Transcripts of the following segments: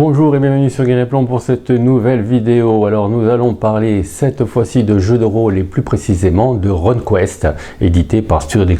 Bonjour et bienvenue sur Guerreplon pour cette nouvelle vidéo. Alors nous allons parler cette fois-ci de jeux de rôle et plus précisément de RunQuest, édité par Studio.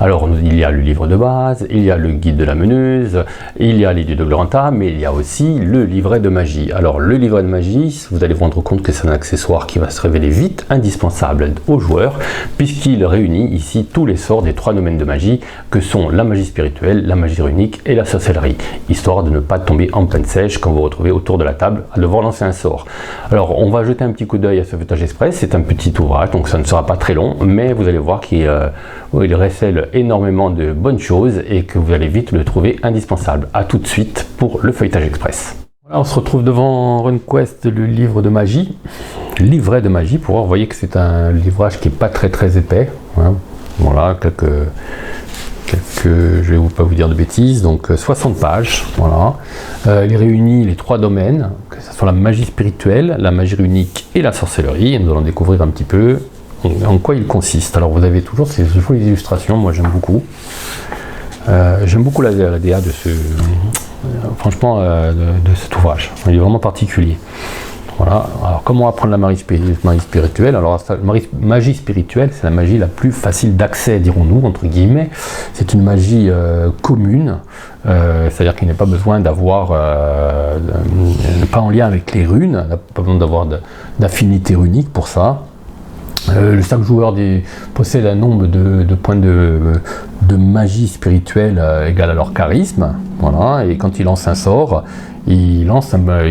Alors il y a le livre de base, il y a le guide de la meneuse, il y a l'édit de Gloranta, mais il y a aussi le livret de magie. Alors le livret de magie, vous allez vous rendre compte que c'est un accessoire qui va se révéler vite indispensable aux joueurs, puisqu'il réunit ici tous les sorts des 3 domaines de magie que sont la magie spirituelle, la magie runique et la sorcellerie, histoire de ne pas tomber en pleine sèche quand vous vous retrouvez autour de la table à devoir lancer un sort. Alors on va jeter un petit coup d'œil à Sauvetage Express, c'est un petit ouvrage donc ça ne sera pas très long, mais vous allez voir qu'il récèle énormément de bonnes choses et que vous allez vite le trouver indispensable. A tout de suite pour le Feuilletage Express. Voilà, on se retrouve devant RunQuest, le livre de magie, livret de magie. Pour voir, vous voyez que c'est un livrage qui n'est pas très épais, hein. Voilà, je vais pas vous dire de bêtises, donc 60 pages, voilà. Il réunit les 3 domaines, que ce soit la magie spirituelle, la magie runique et la sorcellerie, et nous allons découvrir un petit peu en quoi il consiste. Alors vous avez toujours ces jolies illustrations, moi j'aime beaucoup. J'aime beaucoup la DA de ce, franchement, de cet ouvrage, il est vraiment particulier. Voilà. Alors comment apprendre la magie spirituelle? Alors la magie spirituelle, c'est la magie la plus facile d'accès, dirons-nous, entre guillemets. C'est une magie commune, c'est-à-dire qu'il n'y a pas besoin d'avoir, pas en lien avec les runes, pas besoin d'avoir d'affinité runique pour ça. Chaque joueur possède un nombre de points de magie spirituelle égal à leur charisme, voilà, et quand il lance un sort, ils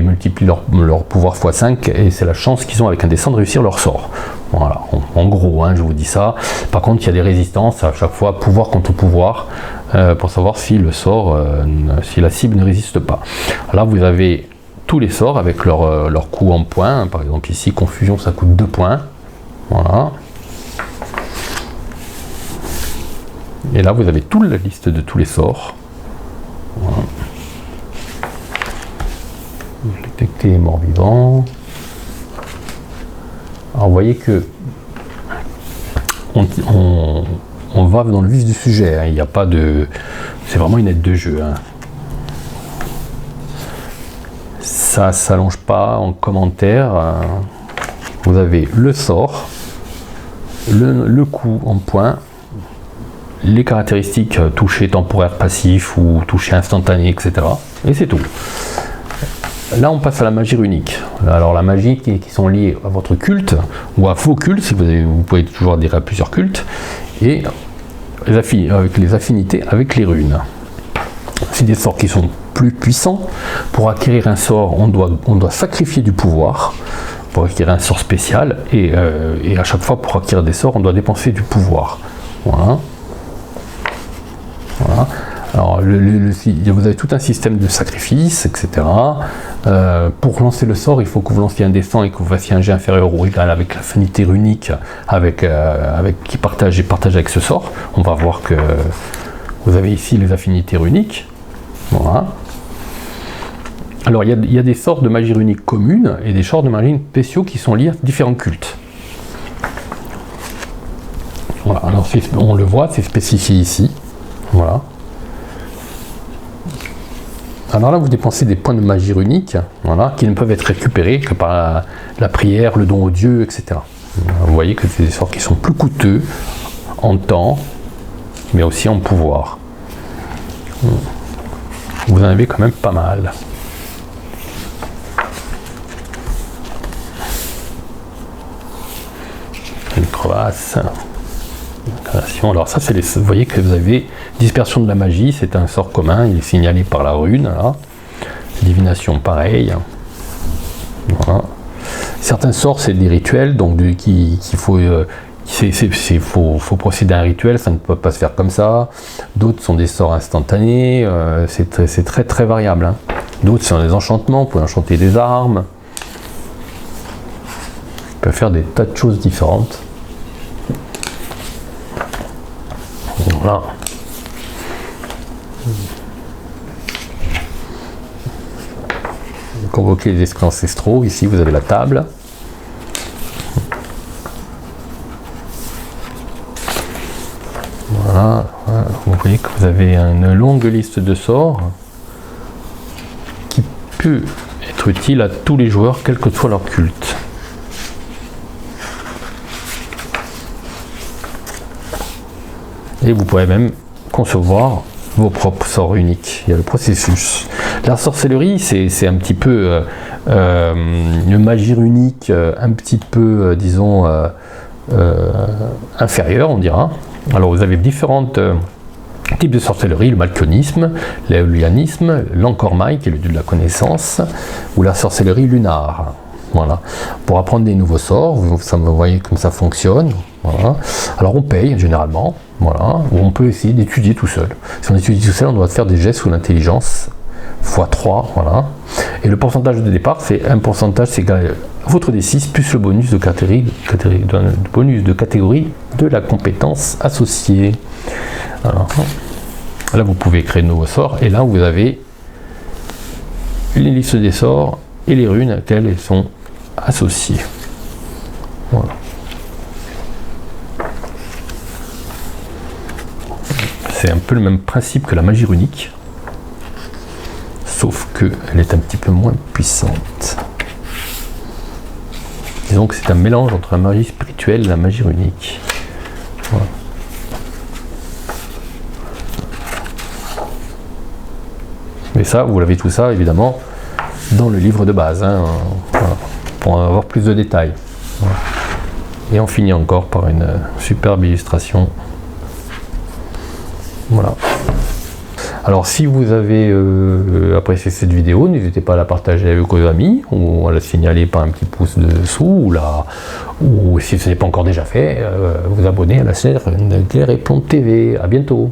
multiplient leur pouvoir x5 et c'est la chance qu'ils ont avec un dessin de réussir leur sort. Voilà, en gros, hein, je vous dis ça. Par contre, il y a des résistances à chaque fois, pouvoir contre pouvoir, pour savoir si le sort, si la cible ne résiste pas. Là, vous avez tous les sorts avec leur coût en points. Par exemple, ici, confusion, ça coûte 2 points. Voilà. Et là, vous avez toute la liste de tous les sorts. Voilà. Détecter les morts vivants. Alors, vous voyez que on va dans le vif du sujet. Hein. Il n'y a pas de... C'est vraiment une aide de jeu. Hein. Ça ne s'allonge pas en commentaire. Vous avez le sort, le coût en points, les caractéristiques toucher temporaire passif ou toucher instantané, etc. Et c'est tout. Là, on passe à la magie runique. Alors, la magie qui sont liées à votre culte ou à vos cultes, si vous pouvez toujours adhérer à plusieurs cultes, et avec les affinités avec les runes. C'est des sorts qui sont plus puissants. Pour acquérir un sort, on doit sacrifier du pouvoir pour acquérir un sort spécial, et à chaque fois pour acquérir des sorts, on doit dépenser du pouvoir. Voilà. Voilà. Alors, vous avez tout un système de sacrifice, etc. Pour lancer le sort, il faut que vous lanciez un dessin et que vous fassiez un jet inférieur ou égal avec l'affinité runique qui partage avec ce sort. On va voir que vous avez ici les affinités runiques. Voilà. Alors, il y a des sorts de magie runique communes et des sorts de magie spéciaux qui sont liés à différents cultes. Voilà. Alors, on le voit, c'est spécifié ici. Voilà. Alors là, vous dépensez des points de magie runique, voilà, qui ne peuvent être récupérés que par la prière, le don aux dieux, etc. Vous voyez que c'est des sorts qui sont plus coûteux en temps, mais aussi en pouvoir. Vous en avez quand même pas mal. Une crevasse. Alors ça, vous voyez que vous avez dispersion de la magie, c'est un sort commun, il est signalé par la rune. Là. Divination, pareil. Voilà. Certains sorts, c'est des rituels, donc faut procéder à un rituel, ça ne peut pas se faire comme ça. D'autres sont des sorts instantanés, c'est très variable. Hein. D'autres sont des enchantements, vous pouvez enchanter des armes. Vous pouvez faire des tas de choses différentes. Voilà. Convoquer les esprits ancestraux. Ici, vous avez la table. Voilà. Vous voyez que vous avez une longue liste de sorts peut être utile à tous les joueurs, quel que soit leur culte. Et vous pouvez même concevoir vos propres sorts uniques. Il y a le processus. La sorcellerie, c'est un petit peu une magie unique, un petit peu, disons, inférieure, on dira. Alors vous avez différents types de sorcellerie, le malkionisme, l'éolianisme, l'encormaille, qui est le dieu de la connaissance, ou la sorcellerie lunare. Voilà. Pour apprendre des nouveaux sorts, vous voyez comme ça fonctionne. Voilà. Alors on paye généralement, voilà, ou on peut essayer d'étudier tout seul. Si on étudie tout seul, on doit faire des gestes sous l'intelligence, x3, voilà. Et le pourcentage de départ, c'est un pourcentage, c'est égal à votre D6 plus le bonus de catégorie de la compétence associée. Alors, là, vous pouvez créer de nouveaux sorts, et là, vous avez les listes des sorts et les runes à laquelle elles sont associées. Voilà. C'est un peu le même principe que la magie runique, sauf qu'elle est un petit peu moins puissante. Disons que c'est un mélange entre la magie spirituelle et la magie runique. Voilà. Mais ça, vous l'avez tout ça évidemment dans le livre de base, hein, voilà, pour en avoir plus de détails. Voilà. Et on finit encore par une superbe illustration. Voilà. Alors si vous avez apprécié cette vidéo, n'hésitez pas à la partager avec vos amis ou à la signaler par un petit pouce dessous ou si ce n'est pas encore déjà fait, vous abonner à la chaîne Claire et Plomb TV. À bientôt.